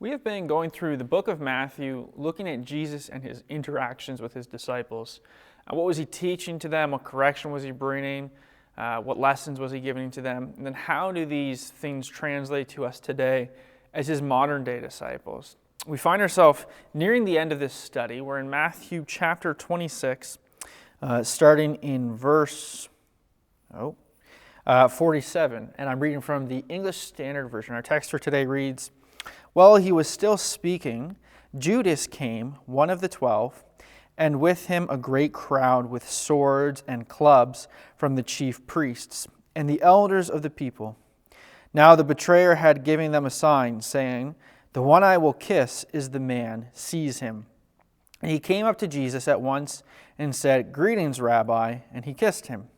We have been going through the book of Matthew, looking at Jesus and his interactions with his disciples. What was he teaching to them? What correction was he bringing? What lessons was he giving to them? And then how do these things translate to us today as his modern day disciples? We find ourselves nearing the end of this study. We're in Matthew chapter 26, starting in verse 47. And I'm reading from the English Standard Version. Our text for today reads, "While he was still speaking, Judas came, one of the 12, and with him a great crowd with swords and clubs from the chief priests and the elders of the people. Now the betrayer had given them a sign, saying, 'The one I will kiss is the man, seize him.' And he came up to Jesus at once and said, 'Greetings, Rabbi,' and he kissed him.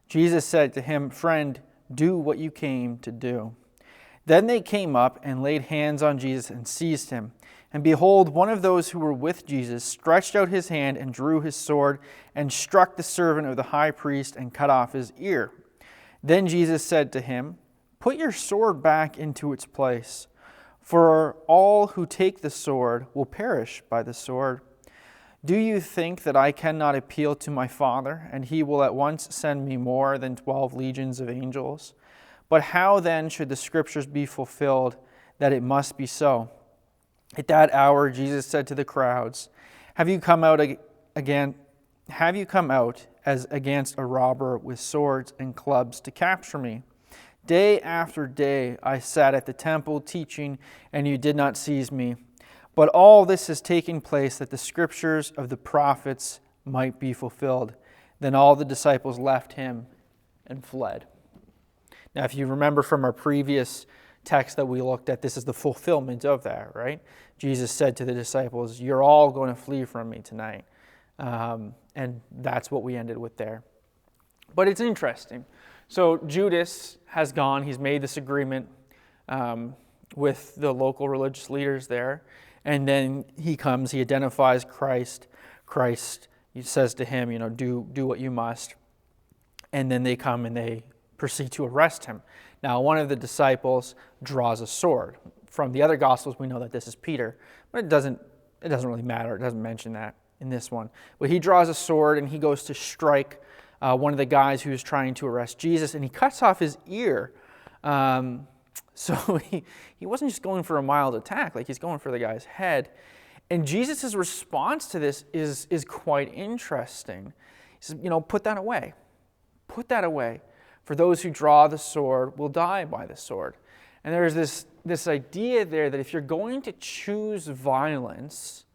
Jesus said to him, 'Friend, do what you came to do.' Then they came up and laid hands on Jesus and seized him. And behold, one of those who were with Jesus stretched out his hand and drew his sword and struck the servant of the high priest and cut off his ear. Then Jesus said to him, 'Put your sword back into its place, for all who take the sword will perish by the sword. Do you think that I cannot appeal to my Father, and he will at once send me more than 12 legions of angels? But how then should the scriptures be fulfilled that it must be so?' At that hour Jesus said to the crowds, Have you come out as against a robber with swords and clubs to capture me? Day after day I sat at the temple teaching, and you did not seize me. But all this is taking place that the scriptures of the prophets might be fulfilled." Then all the disciples left him and fled. Now, if you remember from our previous text that we looked at, this is the fulfillment of that, right? Jesus said to the disciples, "You're all going to flee from me tonight." And that's what we ended with there. But it's interesting. So Judas has gone. He's made this agreement with the local religious leaders there. And then he comes, he identifies Christ. Christ, he says to him, do what you must. And then they come and they proceed to arrest him. Now, one of the disciples draws a sword. From the other Gospels, we know that this is Peter, but it doesn't really matter. It doesn't mention that in this one. But he draws a sword and he goes to strike one of the guys who's trying to arrest Jesus, and he cuts off his ear. So he wasn't just going for a mild attack, like he's going for the guy's head. And Jesus' response to this is quite interesting. He says, put that away. Put that away. For those who draw the sword will die by the sword. And there's this idea there that if you're going to choose violence,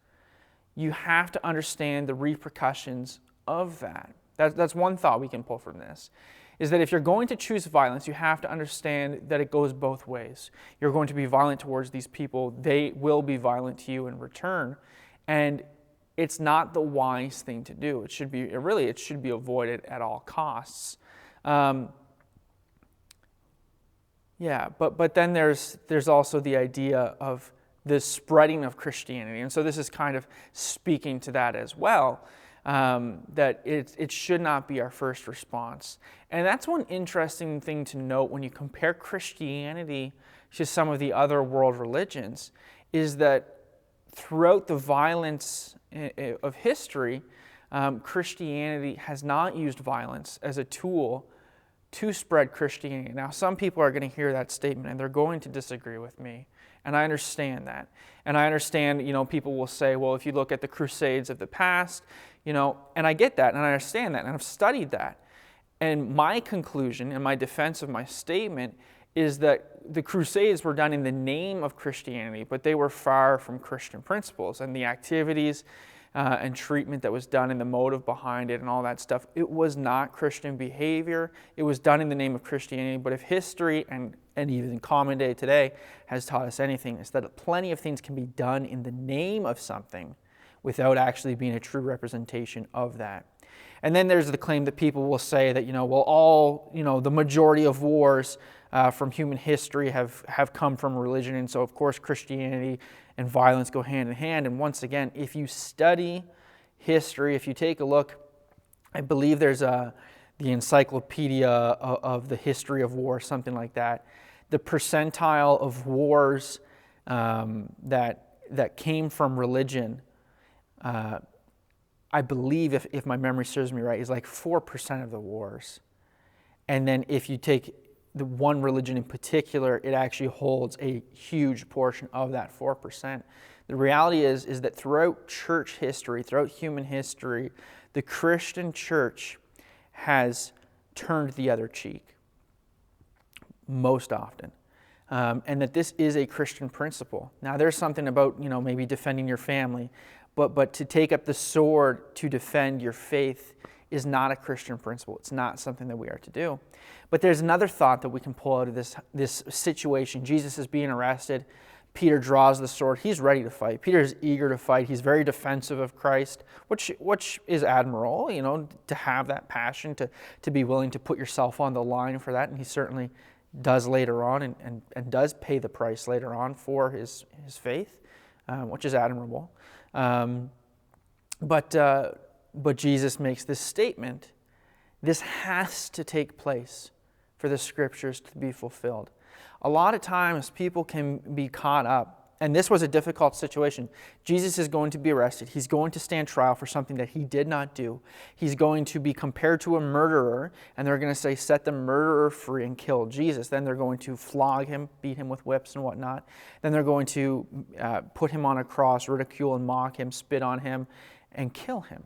you have to understand the repercussions of that. That's one thought we can pull from this, is that if you're going to choose violence, you have to understand that it goes both ways. You're going to be violent towards these people. They will be violent to you in return. And it's not the wise thing to do. It should be avoided at all costs. But then there's also the idea of the spreading of Christianity. And so this is kind of speaking to that as well, that it should not be our first response. And that's one interesting thing to note when you compare Christianity to some of the other world religions, is that throughout the violence of history, Christianity has not used violence as a tool to spread Christianity. Now, some people are going to hear that statement and they're going to disagree with me. And I understand that. And I understand, people will say, well, if you look at the Crusades of the past, and I get that and I understand that and I've studied that. And my conclusion and my defense of my statement is that the Crusades were done in the name of Christianity, but they were far from Christian principles, and the activities and treatment that was done and the motive behind it and all that stuff, it was not Christian behavior. It was done in the name of Christianity. But if history and even common day today has taught us anything, it's that plenty of things can be done in the name of something without actually being a true representation of that. And then there's the claim that people will say that, the majority of wars from human history have come from religion, and so of course Christianity and violence go hand in hand. And once again, if you study history, if you take a look, I believe there's the encyclopedia of the history of war, something like that. The percentile of wars that came from religion, I believe, if my memory serves me right, is like 4% of the wars. And then if you take the one religion in particular, it actually holds a huge portion of that 4%. The reality is that throughout church history, throughout human history, the Christian church has turned the other cheek most often. And that this is a Christian principle. Now, there's something about, maybe defending your family, but to take up the sword to defend your faith is not a Christian principle. It's not something that we are to do. But there's another thought that we can pull out of this situation. Jesus is being arrested. Peter draws the sword. He's ready to fight. Peter is eager to fight. He's very defensive of Christ, which is admirable, to have that passion, to be willing to put yourself on the line for that. And he certainly does later on and does pay the price later on for his faith, which is admirable. But Jesus makes this statement: this has to take place for the Scriptures to be fulfilled. A lot of times people can be caught up, and this was a difficult situation. Jesus is going to be arrested. He's going to stand trial for something that he did not do. He's going to be compared to a murderer, and they're going to say, set the murderer free and kill Jesus. Then they're going to flog him, beat him with whips and whatnot. Then they're going to put him on a cross, ridicule and mock him, spit on him, and kill him.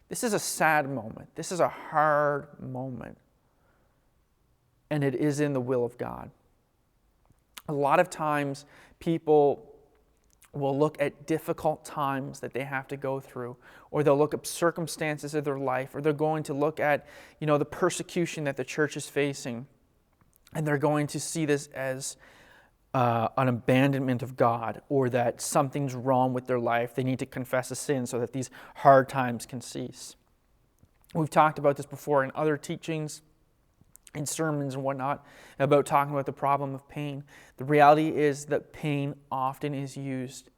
This is a sad moment. This is a hard moment. And it is in the will of God. A lot of times people will look at difficult times that they have to go through, or they'll look at circumstances of their life, or they're going to look at, the persecution that the church is facing, and they're going to see this as an abandonment of God, or that something's wrong with their life. They need to confess a sin so that these hard times can cease. We've talked about this before in other teachings, in sermons and whatnot, about talking about the problem of pain. The reality is that pain often is used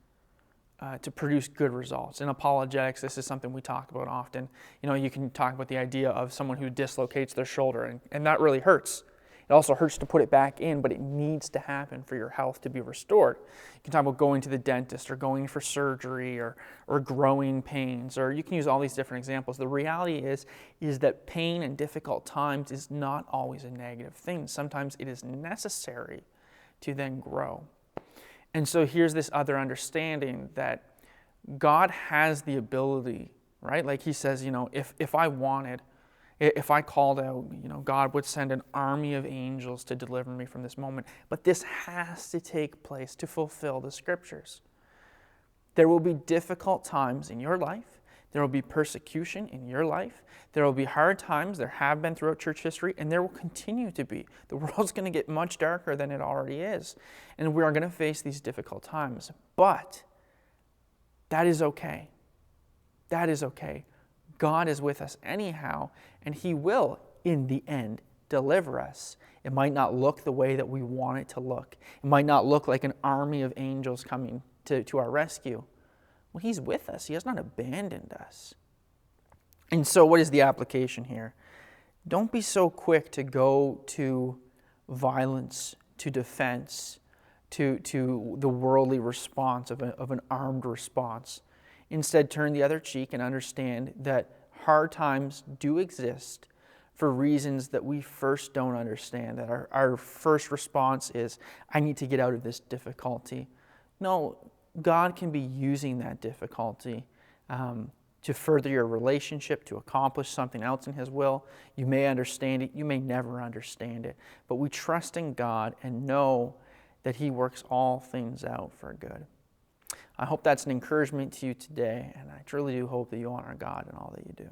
to produce good results. In apologetics, this is something we talk about often. You can talk about the idea of someone who dislocates their shoulder, and that really hurts. It also hurts to put it back in, but it needs to happen for your health to be restored. You can talk about going to the dentist, or going for surgery, or growing pains, or you can use all these different examples. The reality is that pain and difficult times is not always a negative thing. Sometimes it is necessary to then grow. And so here's this other understanding that God has the ability, right? Like he says, if I wanted, if I called out, God would send an army of angels to deliver me from this moment. But this has to take place to fulfill the Scriptures. There will be difficult times in your life. There will be persecution in your life. There will be hard times. There have been throughout church history, and there will continue to be. The world's going to get much darker than it already is. And we are going to face these difficult times. But that is okay. That is okay. God is with us anyhow, and he will, in the end, deliver us. It might not look the way that we want it to look. It might not look like an army of angels coming to our rescue. Well, he's with us. He has not abandoned us. And so what is the application here? Don't be so quick to go to violence, to defense, to the worldly response of an armed response. Instead, turn the other cheek and understand that hard times do exist for reasons that we first don't understand, that our first response is, I need to get out of this difficulty. No, God can be using that difficulty to further your relationship, to accomplish something else in his will. You may understand it, you may never understand it, but we trust in God and know that he works all things out for good. I hope that's an encouragement to you today, and I truly do hope that you honor God in all that you do.